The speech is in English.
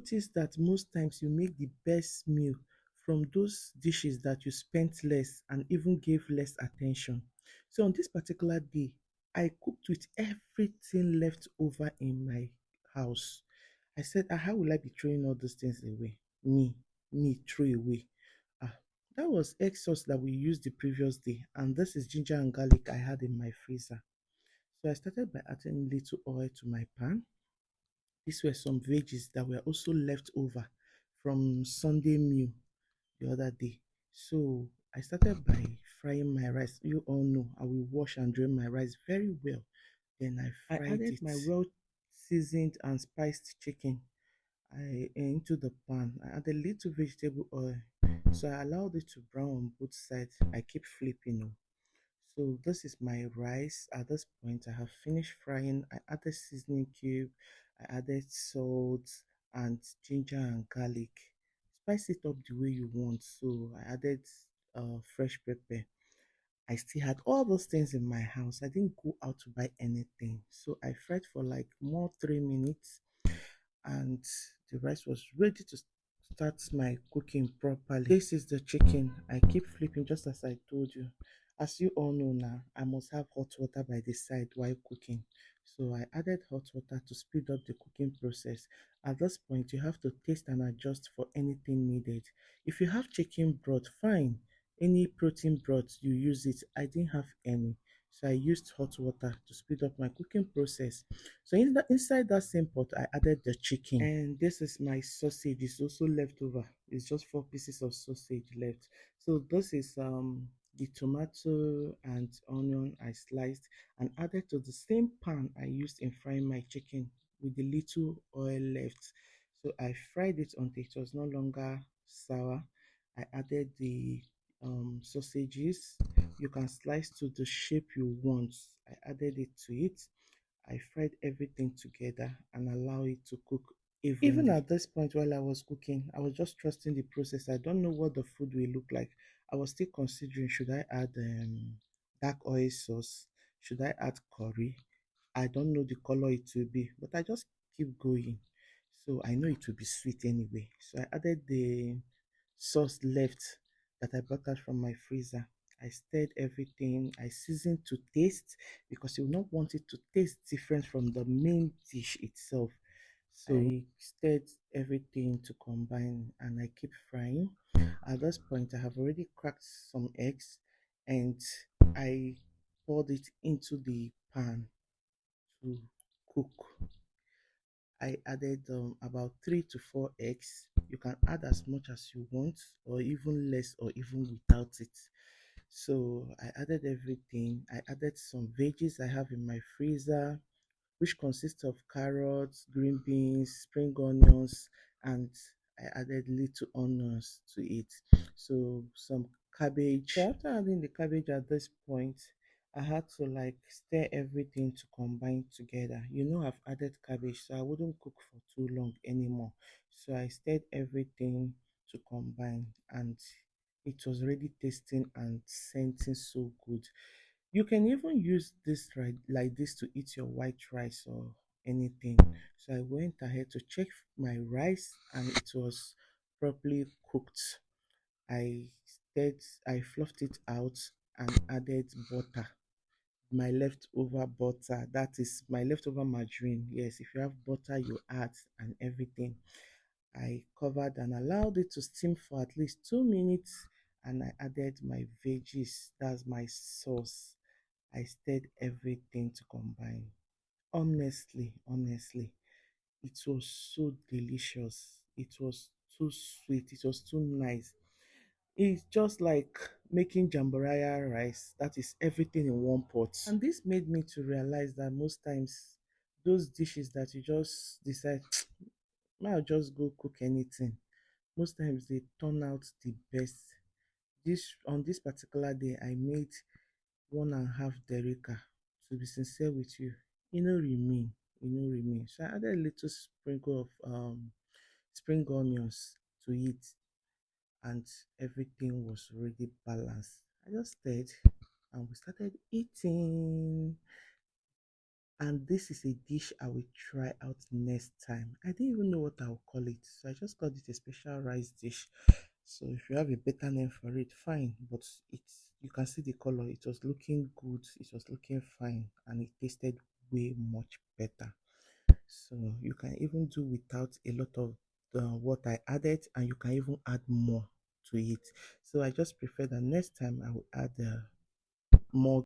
notice that most times you make the best meal from those dishes that you spent less and even gave less attention. So on this particular day, I cooked with everything left over in my house. I said, how will I be throwing all those things away? Me, me, throw away. Ah, that was egg sauce that we used the previous day, and this is ginger and garlic I had in my freezer. So I started by adding little oil to my pan. These were some veggies that were also left over from Sunday meal the other day. So I started by frying my rice. You all know I will wash and drain my rice very well. Then I added my well seasoned and spiced chicken into the pan. I added little vegetable oil. So I allowed it to brown on both sides. I keep flipping. Oh. So this is my rice. At this point, I have finished frying. I added seasoning cube. I added salt and ginger and garlic. Spice it up the way you want. So I added fresh pepper. I still had all those things in my house. I didn't go out to buy anything. So I fried for like more 3 minutes, and the rice was ready to start my cooking properly. This is the chicken. I keep flipping just as I told you. As you all know now, I must have hot water by the side while cooking. So I added hot water to speed up the cooking process. At this point, you have to taste and adjust for anything needed. If you have chicken broth, fine. Any protein broth, you use it. I didn't have any. So I used hot water to speed up my cooking process. So inside that same pot, I added the chicken. And this is my sausage. It's also left over. It's just 4 pieces of sausage left. So this is the tomato and onion I sliced and added to the same pan I used in frying my chicken with the little oil left. So I fried it until it was no longer sour. I added the sausages. You can slice to the shape you want. I added it to it. I fried everything together and allow it to cook evenly. Even at this point while I was cooking, I was just trusting the process. I don't know what the food will look like. I was still considering, should I add dark oil sauce? Should I add curry? I don't know the color it will be, but I just keep going. So I know it will be sweet anyway. So I added the sauce left that I brought out from my freezer. I stirred everything. I seasoned to taste because you will not want it to taste different from the main dish itself. So I stirred everything to combine and I keep frying. At this point, I have already cracked some eggs and I poured it into the pan to cook. I added about 3 to 4 eggs. You can add as much as you want, or even less, or even without it. So I added everything. I added some veggies I have in my freezer, which consists of carrots, green beans, spring onions, and I added little onions to it. So some cabbage. So after adding the cabbage at this point, I had to like stir everything to combine together. You know I've added cabbage, so I wouldn't cook for too long anymore. So I stirred everything to combine and it was already tasting and scenting so good. You can even use this right like this to eat your white rice or anything. So I went ahead to check my rice and it was properly cooked. I I fluffed it out and added butter, my leftover butter, that is my leftover margarine. Yes, if you have butter, you add and everything. I covered and allowed it to steam for at least 2 minutes and I added my veggies, that's my sauce. I stirred everything to combine. Honestly, it was so delicious. It was too sweet. It was too nice. It's just like making jambalaya rice. That is everything in one pot. And this made me to realize that most times those dishes that you just decide, I'll just go cook anything. Most times they turn out the best. This on this particular day, I made 1.5 derica. To be sincere with you, remain. So I added a little sprinkle of spring onions to it and everything was already balanced. I just stirred and we started eating. And this is a dish I will try out next time. I didn't even know what I would call it, so I just called it a special rice dish. So if you have a better name for it, fine. But it's, you can see the color. It was looking good. It was looking fine, and it tasted way much better. So you can even do without a lot of what I added, and you can even add more to it. So I just prefer that next time I will add more